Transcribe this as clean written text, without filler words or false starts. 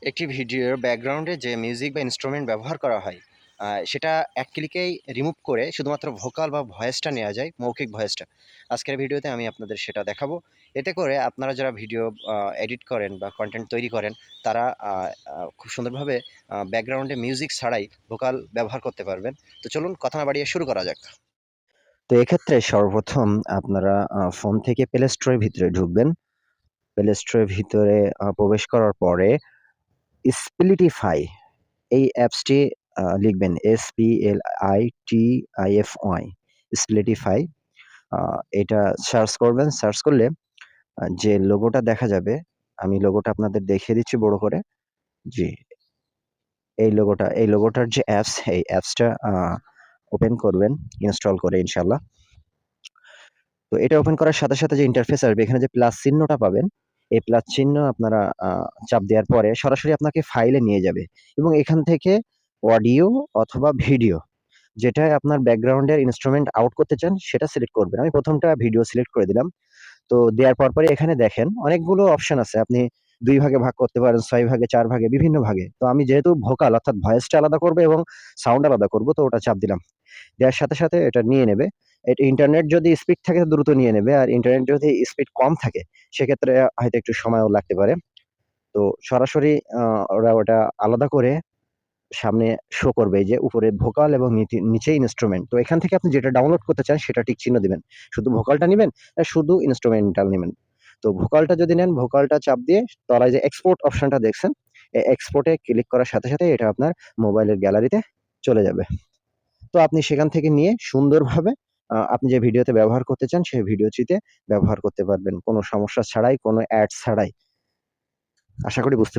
একটি ভিডিওর ব্যাকগ্রাউন্ডে যে মিউজিক বা ইনস্ট্রুমেন্ট ব্যবহার করা হয় সেটা এক ক্লিকেই রিমুভ করে শুধুমাত্র ভোকাল বা ভয়েসটা নেওয়া যায়, মৌখিক ভয়েসটা। আজকের ভিডিওতে আমি আপনাদের সেটা দেখাবো। এতে করে আপনারা যারা ভিডিও এডিট করেন বা কন্টেন্ট তৈরি করেন তারা খুব সুন্দরভাবে ব্যাকগ্রাউন্ডে মিউজিক ছাড়াই ভোকাল ব্যবহার করতে পারবেন। তো চলুন কথা না বাড়িয়ে শুরু করা যাক। তো এক্ষেত্রে সর্বপ্রথম আপনারা ফোন থেকে প্লে স্টোরের ভিতরে ঢুকবেন। প্লে স্টোরের ভিতরে প্রবেশ করার পরে স্প্লিটিফাই এই অ্যাপসটি লিখবেন SPLITIFY স্প্লিটিফাই। আ এটা সার্চ করবেন। সার্চ করলে যে লোগোটা দেখা যাবে, আমি লোগোটা আপনাদের দেখিয়ে দিচ্ছি বড় করে। জি, এই লোগোটার যে অ্যাপস, এই অ্যাপসটা ওপেন করবেন ইনস্টল করে ইনশাআল্লাহ। তো এটা ওপেন করার সাথে, সাথে যে ইন্টারফেস আসবে এখানে যে প্লাস চিহ্নটা পাবেন, এই প্লাস চিহ্ন আপনারা চাপ দেওয়ার পরে সরাসরি আপনাকে ফাইলে নিয়ে যাবে এবং এখান থেকে অডিও অথবা ভিডিও যেটায় আপনার ব্যাকগ্রাউন্ডের ইন্সট্রুমেন্ট আউট করতে চান সেটা সিলেক্ট করবেন। আমি ১ম টা ভিডিও সিলেক্ট করে দিলাম। তো দেওয়ার পরে এখানে দেখেন অনেকগুলো অপশন আছে। আপনি ২ ভাগে ভাগ করতে পারেন, ৬ ভাগে, ৪ ভাগে, বিভিন্ন ভাগে। তো আমি যেহেতু ভোকাল অর্থাৎ ভয়েসটা আলাদা করব এবং সাউন্ড আলাদা করব, তো ওটা চাপ দিলাম। দেওয়ার সাথে, সাথে এটা নিয়ে নেবে। ইন্টারনেট যদি স্পিড থাকে দ্রুত নিয়ে নেবে। আর ইন্টারনেট যদি স্পিড কম থাকে সেক্ষেত্রে হয়তো একটু সময়ও লাগতে পারে। তো সরাসরি আ ওরা ওটা আলাদা করে সামনে শো করবে এই যে উপরে ভোকাল এবং নিচে ইন্সট্রুমেন্ট। তো এখান থেকে আপনি যেটা ডাউনলোড করতে চান সেটা টিক চিহ্ন দিবেন। শুধু ভোকালটা নিবেন না শুধু ইন্সট্রুমেন্টাল নিবেন। তো ভোকালটা যদি নেন ভোকালটা চাপ দিয়ে তলায় যে এক্সপোর্ট অপশনটা দেখছেন, এক্সপোর্ট এ ক্লিক করার সাথে, সাথে এটা আপনার মোবাইলের গ্যালারিতে চলে যাবে। তো আপনি সেখান থেকে নিয়ে সুন্দরভাবে আপনি যে ভিডিওতে ব্যবহার করতে চান সেই ভিডিওটিতে ব্যবহার করতে পারবেন। কোনো সমস্যা ছাড়াই, কোনো অ্যাড ছাড়াই। আশা করি বুঝতে